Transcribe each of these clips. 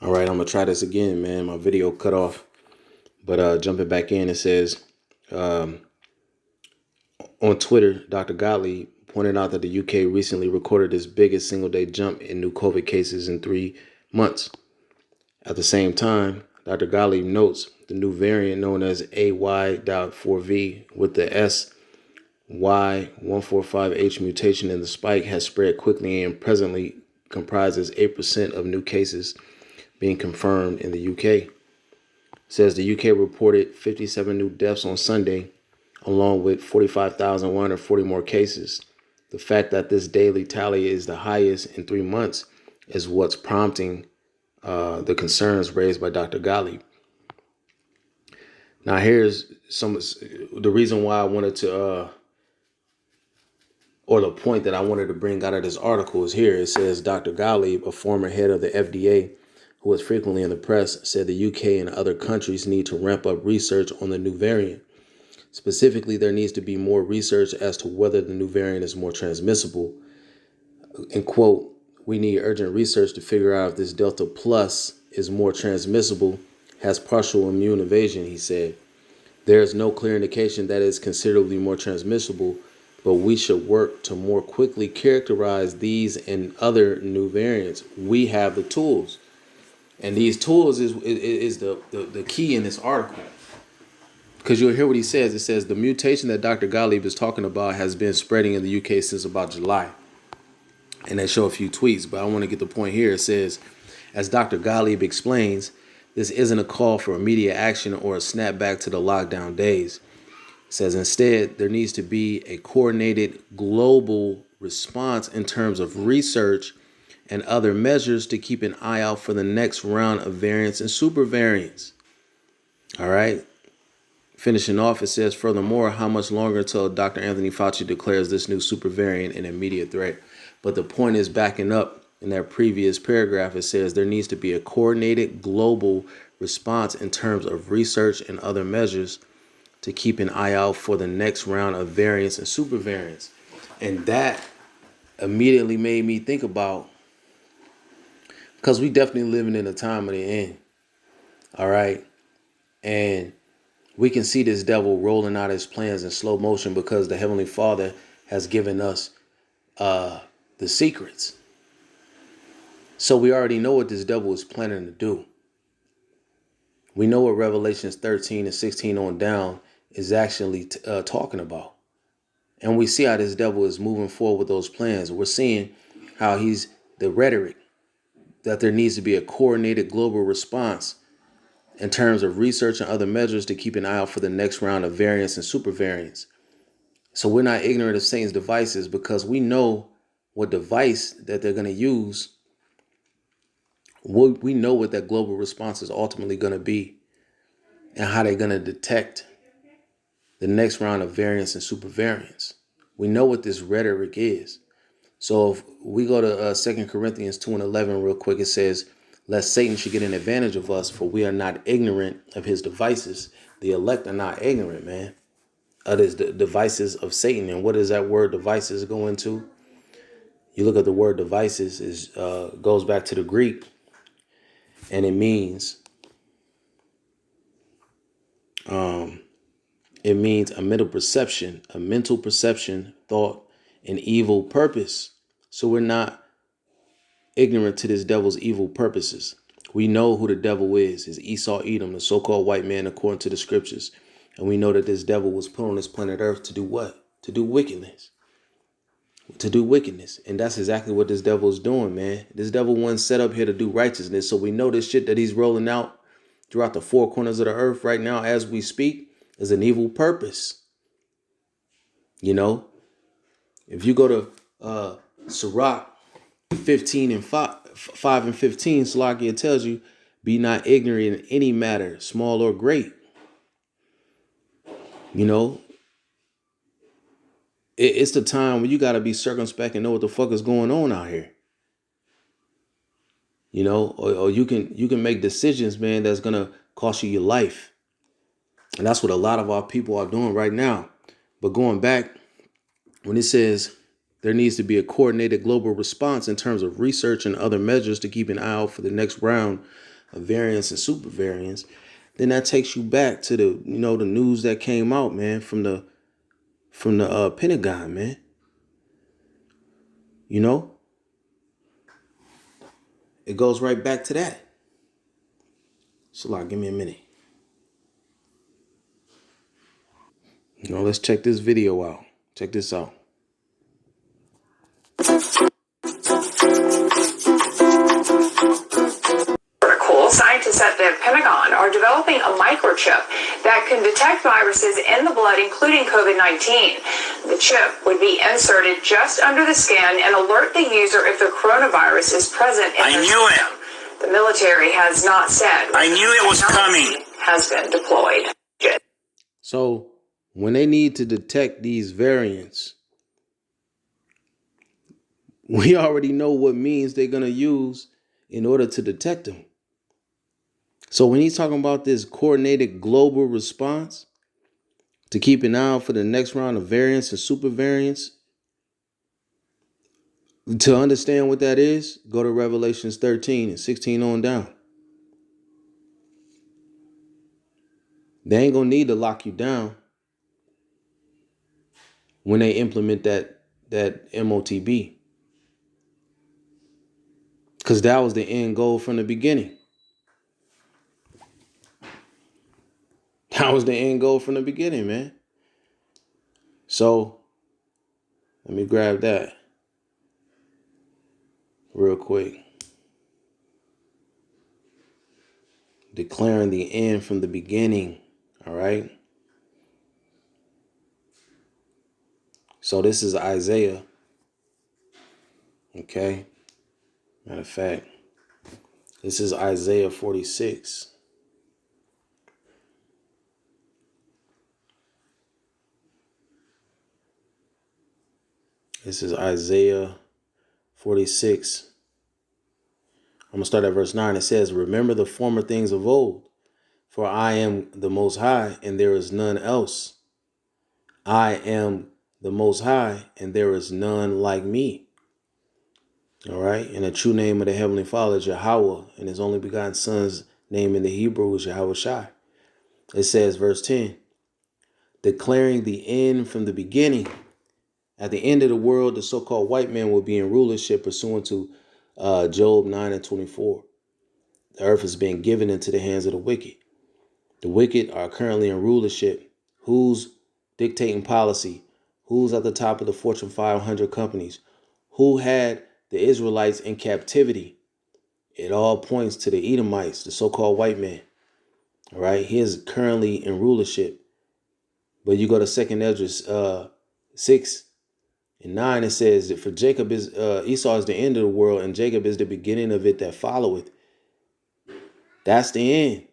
All right, I'm gonna try this again, man. My video cut off, but jumping back in, it says um, on Twitter, Dr. Gottlieb pointed out that the UK recently recorded its biggest single-day jump in new COVID cases in 3 months. At the same time, Dr. Gottlieb notes the new variant known as AY.4V with the SY145H mutation in the spike has spread quickly and presently comprises 8% of new cases being confirmed in the UK. Says the UK reported 57 new deaths on Sunday, along with 45,140 more cases. The fact that this daily tally is the highest in 3 months is what's prompting the concerns raised by Dr. Ghali. Now, here's the reason why I wanted to, or the point that I wanted to bring out of this article is here. It says Dr. Ghali, a former head of the FDA, who was frequently in the press, said the UK and other countries need to ramp up research on the new variant. Specifically, there needs to be more research as to whether the new variant is more transmissible. And quote, we need urgent research to figure out if this Delta Plus is more transmissible, has partial immune evasion, he said. There is no clear indication that it is considerably more transmissible, but we should work to more quickly characterize these and other new variants. We have the tools. And these tools is the key in this article. Because you'll hear what he says. It says the mutation that Dr. Gottlieb is talking about has been spreading in the UK since about July. And they show a few tweets, but I want to get the point here. It says, as Dr. Gottlieb explains, this isn't a call for immediate action or a snapback to the lockdown days. It says instead, there needs to be a coordinated global response in terms of research and other measures to keep an eye out for the next round of variants and super variants. All right. Finishing off, it says, furthermore, how much longer until Dr. Anthony Fauci declares this new super variant an immediate threat? But the point is backing up in that previous paragraph. It says there needs to be a coordinated global response in terms of research and other measures to keep an eye out for the next round of variants and super variants. And that immediately made me think about, because we definitely living in a time of the end. All right. And we can see this devil rolling out his plans in slow motion because the Heavenly Father has given us the secrets. So we already know what this devil is planning to do. We know what Revelations 13 and 16 on down is actually talking about. And we see how this devil is moving forward with those plans. We're seeing how he's the rhetoric that there needs to be a coordinated global response in terms of research and other measures to keep an eye out for the next round of variants and super variants. So we're not ignorant of Satan's devices because we know what device that they're going to use. We know what that global response is ultimately going to be and how they're going to detect the next round of variants and super variants. We know what this rhetoric is. So if we go to 2 Corinthians 2 and 11 real quick, it says, lest Satan should get an advantage of us, for we are not ignorant of his devices. The elect are not ignorant, man. It is the devices of Satan. And what does that word devices go into? You look at the word devices, is goes back to the Greek, and it means a mental perception, thought, and evil purpose. So we're not ignorant to this devil's evil purposes. We know who the devil is Esau Edom, the so-called white man according to the scriptures. And we know that this devil was put on this planet Earth to do what? To do wickedness. To do wickedness. And that's exactly what this devil is doing, man. This devil wasn't set up here to do righteousness. So we know this shit that he's rolling out throughout the four corners of the earth right now as we speak is an evil purpose. You know, if you go to Sirach 15 and 5 and 15, Salakia tells you, be not ignorant in any matter, small or great. You know, it's the time when you got to be circumspect and know what the fuck is going on out here. You know, or you can make decisions, man, that's going to cost you your life. And that's what a lot of our people are doing right now. But going back, when it says there needs to be a coordinated global response in terms of research and other measures to keep an eye out for the next round of variants and super variants. Then that takes you back to the the news that came out, man, from the Pentagon, man. It goes right back to that. So like, give me a minute. Let's check this video out. Check this out. Scientists at the Pentagon are developing a microchip that can detect viruses in the blood, including COVID-19. The chip would be inserted just under the skin and alert the user if the coronavirus is present in their system. The military has not said. I knew it was coming. Has been deployed. So when they need to detect these variants, we already know what means they're going to use in order to detect them. So when he's talking about this coordinated global response to keep an eye out for the next round of variants and super variants, to understand what that is, go to Revelations 13 and 16 on down. They ain't going to need to lock you down when they implement that MOTB. Because that was the end goal from the beginning. That was the end goal from the beginning, man. So let me grab that real quick. Declaring the end from the beginning. All right. So this is Isaiah. Okay. Matter of fact, this is Isaiah 46. This is Isaiah 46. I'm going to start at verse 9. It says, "Remember the former things of old, for I am the Most High, and there is none else. I am the Most High, and there is none like me." All right. And the true name of the Heavenly Father is Yahweh, and his only begotten Son's name in the Hebrew is Yahweh Shai. It says, verse 10, "Declaring the end from the beginning. At the end of the world, the so-called white man will be in rulership pursuant to Job 9 and 24. The earth is being given into the hands of the wicked. The wicked are currently in rulership. Who's dictating policy? Who's at the top of the Fortune 500 companies? Who had the Israelites in captivity? It all points to the Edomites, the so-called white man. All right, he is currently in rulership. But you go to 2nd Esdras 6 and 9, it says that for Jacob is Esau is the end of the world, and Jacob is the beginning of it that followeth. That's the end.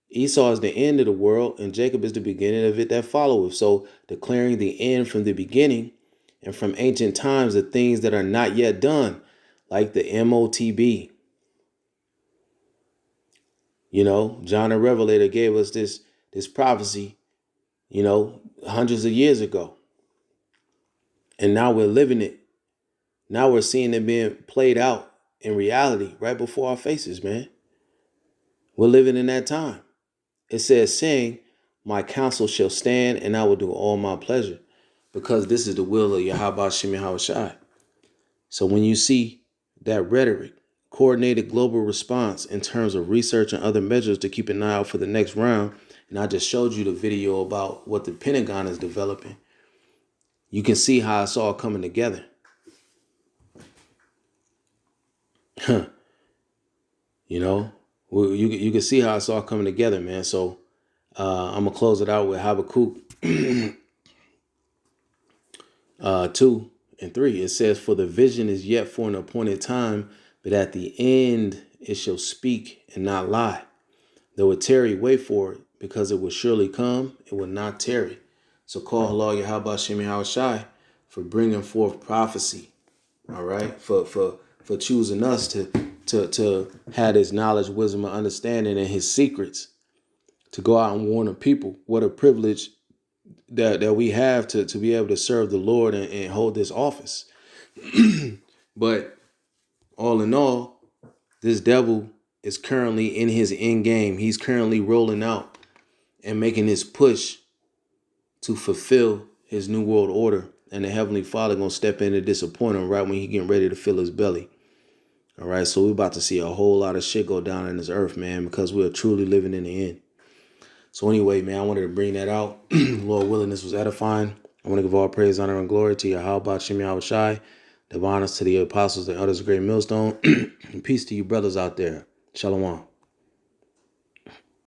Esau is the end of the world, and Jacob is the beginning of it that followeth. So declaring the end from the beginning, and from ancient times the things that are not yet done, like the MOTB. John the Revelator gave us this prophecy, hundreds of years ago. And now we're living it. Now we're seeing it being played out in reality right before our faces, man. We're living in that time. It says, saying, "My counsel shall stand, and I will do all my pleasure," because this is the will of Yahweh Shem Yahweh Shai. So when you see that rhetoric, coordinated global response in terms of research and other measures to keep an eye out for the next round, and I just showed you the video about what the Pentagon is developing, you can see how it's all coming together. You can see how it's all coming together, man. So I'm going to close it out with Habakkuk 2 and 3. It says, "For the vision is yet for an appointed time, but at the end it shall speak and not lie. Though it tarry, wait for it, because it will surely come, it will not tarry." So call Allah Yahweh Shem Yahweh Shai for bringing forth prophecy. All right. For choosing us to have his knowledge, wisdom, and understanding, and his secrets to go out and warn the people. What a privilege that we have to be able to serve the Lord and hold this office. But all in all, this devil is currently in his end game. He's currently rolling out and making his push to fulfill his new world order. And the Heavenly Father gonna step in and disappoint him right when he getting ready to fill his belly. All right, so we're about to see a whole lot of shit go down in this earth, man, because we're truly living in the end. So anyway, man, I wanted to bring that out. Lord willing, this was edifying. I want to give all praise, honor, and glory to Yahweh Shem Yahushai. Divine honors to the apostles, the elders of Great Millstone. And peace to you brothers out there. Shalom.